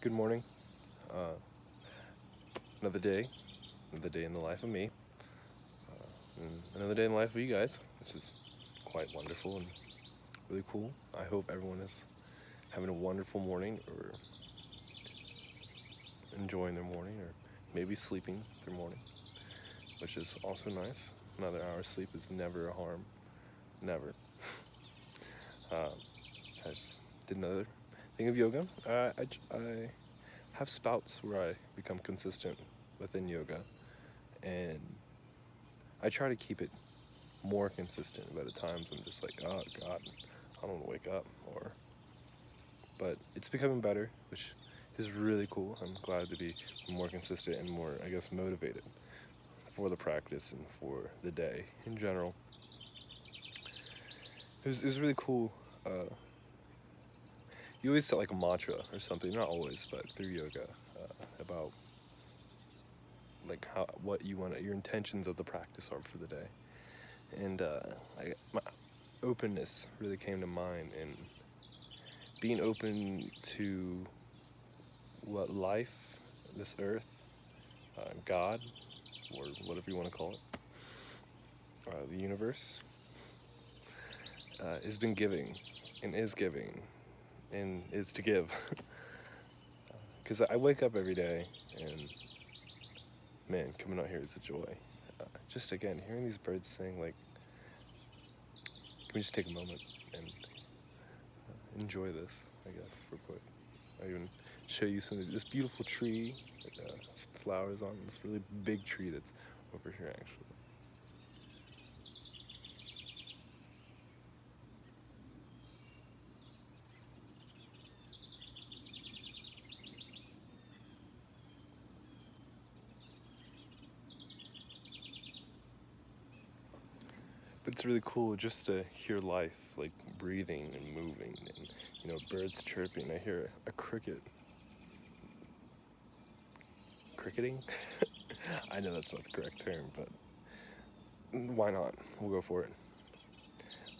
Good morning. Uh, another day in the life of me, and another day in the life of you guys, which is quite wonderful and really cool. I hope everyone is having a wonderful morning or enjoying their morning or maybe sleeping their morning, which is also nice. Another hour of sleep is never a harm. Never. Um, I just did another thing of yoga. I have spouts where I become consistent within yoga, and I try to keep it more consistent. But at times I'm just like, oh God, I don't want to wake up. But it's becoming better, which is really cool. I'm glad to be more consistent and more, I guess, motivated for the practice and for the day in general. It was really cool. You always set like a mantra or something, not always, but through yoga, about like how what you want, your intentions of the practice are for the day. And my openness really came to mind, and being open to what life, this earth, God, or whatever you want to call it, the universe, has been giving and is to give. Because I wake up every day and man, coming out here is a joy. Just again, hearing these birds sing, like, can we just take a moment and enjoy this, I guess, for quick. I even show you this beautiful tree that has flowers on, this really big tree that's over here actually. But it's really cool just to hear life, like breathing and moving, and birds chirping. I hear a cricket cricketing. I know that's not the correct term, but why not? We'll go for it.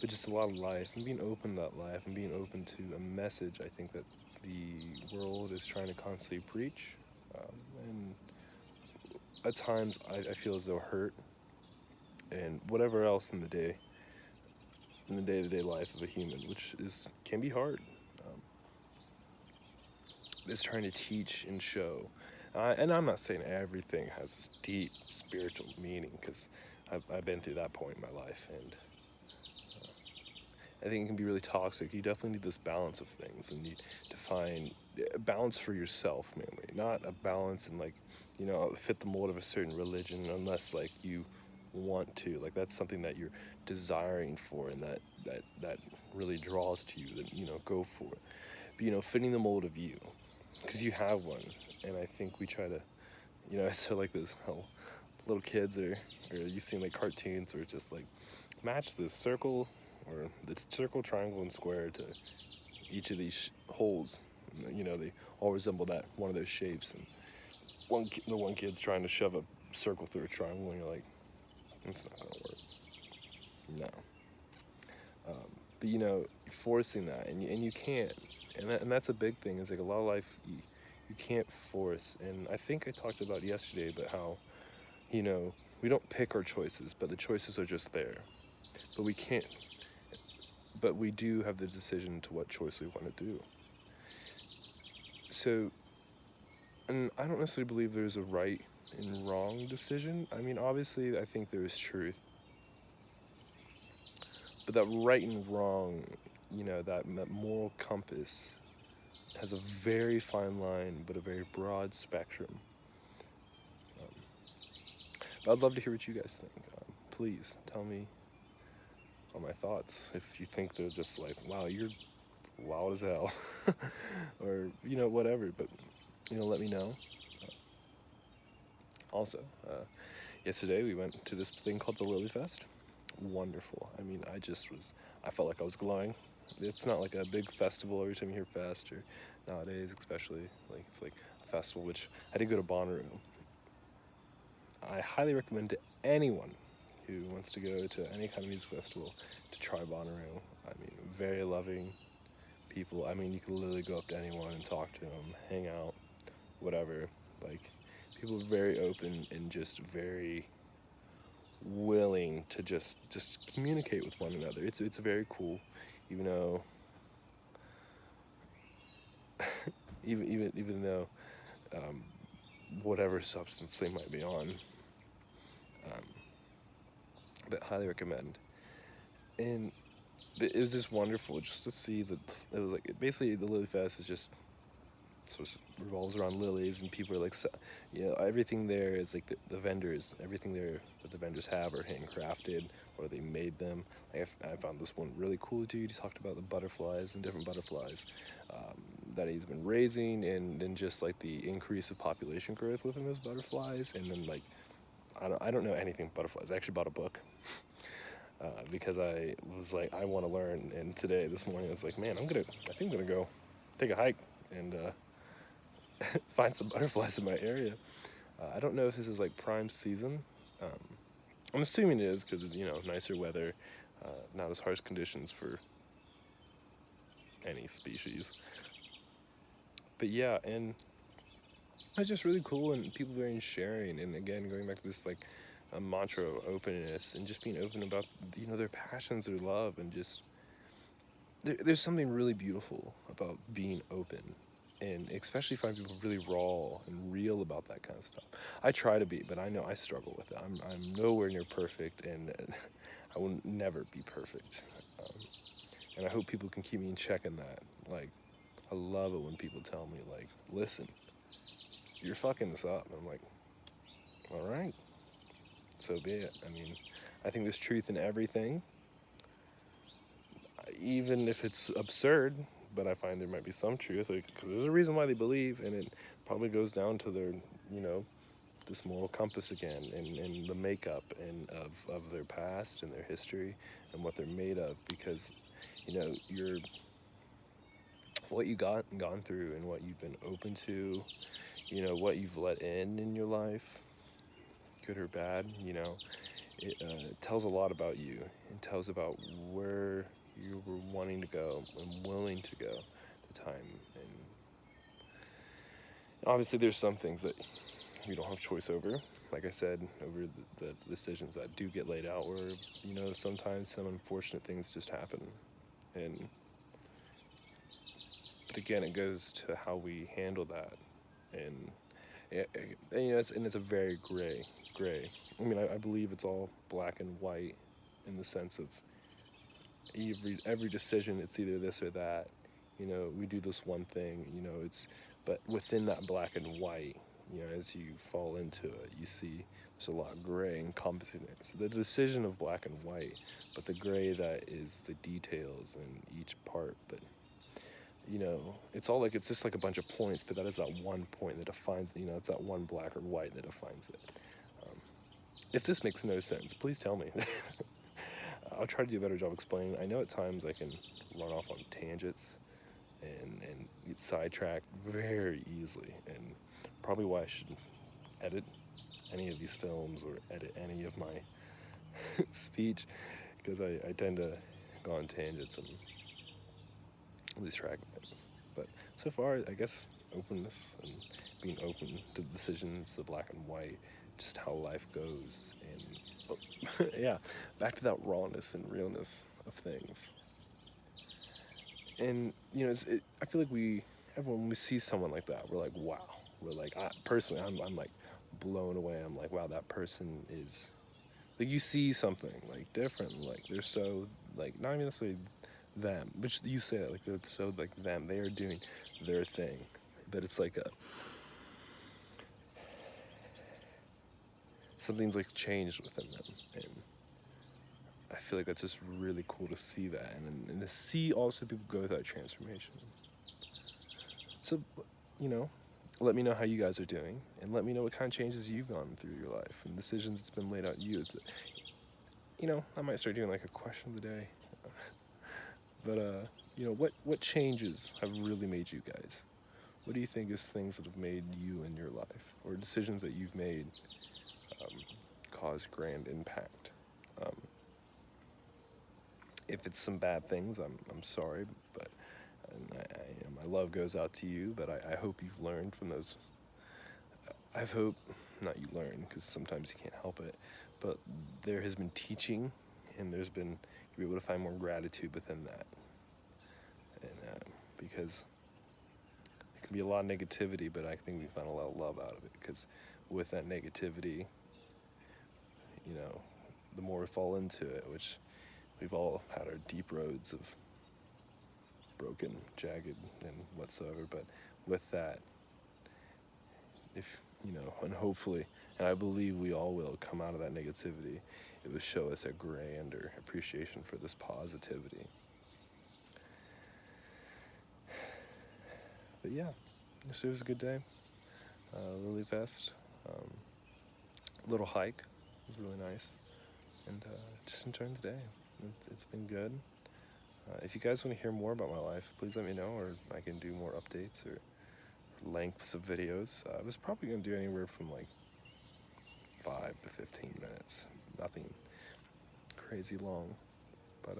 But just a lot of life and being open to that life and being open to a message. I think that the world is trying to constantly preach, and at times I feel as though hurt and whatever else in the day-to-day life of a human, which is can be hard, is trying to teach and show. And I'm not saying everything has this deep spiritual meaning, because I've been through that point in my life, and I think it can be really toxic. You definitely need this balance of things, and you to find a balance for yourself mainly, not a balance in like, fit the mold of a certain religion, unless like you want to. Like that's something that you're desiring for, and that really draws to you. Then go for it. But fitting the mold of you, because you have one, and I think we try to, I still like this how little kids or you seen like cartoons where it's just like match this circle or the circle, triangle, and square to each of these holes. They all resemble that one of those shapes. And the one kid's trying to shove a circle through a triangle, and you're like, it's not gonna work. No. But forcing that, and you can't, and that's a big thing. Is like a lot of life you can't force. And I think I talked about yesterday, but how we don't pick our choices, but the choices are just there. But we can't. But we do have the decision to what choice we want to do. So, and I don't necessarily believe there's a right and wrong decision. I mean, obviously, I think there is truth, but that right and wrong, that moral compass has a very fine line, but a very broad spectrum. Um, but I'd love to hear what you guys think. Please tell me on my thoughts if you think they're just like, wow, you're wild as hell, or whatever. But let me know. Also, yesterday we went to this thing called the Lily Fest. Wonderful. I mean, I felt like I was glowing. It's not like a big festival every time you hear fest, or nowadays especially, like it's like a festival, which I did go to Bonnaroo. I highly recommend to anyone who wants to go to any kind of music festival to try Bonnaroo. I mean, very loving, people. I mean, you can literally go up to anyone and talk to them, hang out, whatever. Like, people are very open and just very willing to just communicate with one another. It's very cool, even though even though whatever substance they might be on, um, but highly recommend. And it was just wonderful just to see that it was like basically the Lily Fest is just so it revolves around lilies, and people are like, everything there is like the vendors, everything there that the vendors have are handcrafted or they made them. Like I found this one really cool dude. He talked about the butterflies and different butterflies that he's been raising, and then just like the increase of population growth within those butterflies, and then like I don't know anything butterflies. I actually bought a book because I was like, I want to learn. And this morning, I was like, man, I think I'm gonna go take a hike and find some butterflies in my area. I don't know if this is like prime season. Um, I'm assuming it is because it's, nicer weather, not as harsh conditions for any species. But yeah, and it's just really cool, and people very sharing. And again, going back to this like a mantra of openness and just being open about their passions, their love, and just there's something really beautiful about being open, and especially find people really raw and real about that kind of stuff. I try to be, but I know I struggle with it. I'm nowhere near perfect, and I will never be perfect. And I hope people can keep me in check in that. Like, I love it when people tell me, like, listen, you're fucking this up. And I'm like, all right, so be it. I mean, I think there's truth in everything, even if it's absurd, but I find there might be some truth, because there's a reason why they believe, and it probably goes down to their, this moral compass again, and the makeup and of their past and their history and what they're made of, because, you're what you gone through and what you've been open to, what you've let in your life, good or bad, it tells a lot about you. It tells about where you were wanting to go and willing to go at the time. And obviously there's some things that we don't have choice over. Like I said, over the decisions that do get laid out, where, sometimes some unfortunate things just happen. But again, it goes to how we handle that. And, it's a very gray. I mean, I believe it's all black and white in the sense of every decision, it's either this or that. We do this one thing, but within that black and white, as you fall into it, you see there's a lot of gray encompassing it. So the decision of black and white, but the gray that is the details in each part. But it's all like, it's just like a bunch of points, but that is that one point that defines, it's that one black or white that defines it. If this makes no sense, please tell me. I'll try to do a better job explaining. I know at times I can run off on tangents and get sidetracked very easily, and probably why I shouldn't edit any of these films or edit any of my speech, because I tend to go on tangents and lose track of things. But so far, I guess openness and being open to decisions, the black and white, just how life goes, and yeah, back to that rawness and realness of things. And I feel like everyone, when we see someone like that, we're like, wow. We're like, personally, I'm like blown away. I'm like, wow, that person is like, you see something like different. Like, they're so like, not even necessarily them, but you say that, like, they're so like them. They are doing their thing, but it's like something's like changed within them, and I feel like that's just really cool to see that, and to see also people go through that transformation. So, let me know how you guys are doing, and let me know what kind of changes you've gone through your life and decisions that's been laid out to you. It's, I might start doing like a question of the day. But what changes have really made you guys? What do you think is things that have made you in your life, or decisions that you've made cause grand impact? If it's some bad things, I'm sorry, but And my love goes out to you, but I hope you've learned from those. I hope, not you learn, because sometimes you can't help it, but there has been teaching, and you're able to find more gratitude within that. And because there can be a lot of negativity, but I think we found a lot of love out of it, because with that negativity, the more we fall into it, which we've all had our deep roads of broken, jagged, and whatsoever, but with that, if, and hopefully, and I believe we all will come out of that negativity, it will show us a grander appreciation for this positivity. But yeah, so it was a good day. Lily Fest, little hike, it was really nice, and just enjoying the day. It's been good. If you guys want to hear more about my life, please let me know, or I can do more updates or lengths of videos. I was probably going to do anywhere from like 5 to 15 minutes. Nothing crazy long. But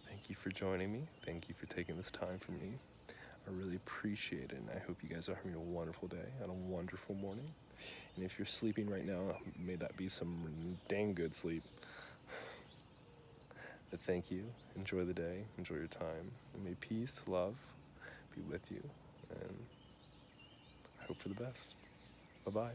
thank you for joining me. Thank you for taking this time for me. I really appreciate it, and I hope you guys are having a wonderful day and a wonderful morning. And if you're sleeping right now, may that be some dang good sleep. But thank you. Enjoy the day. Enjoy your time. And may peace, love be with you. And I hope for the best. Bye-bye.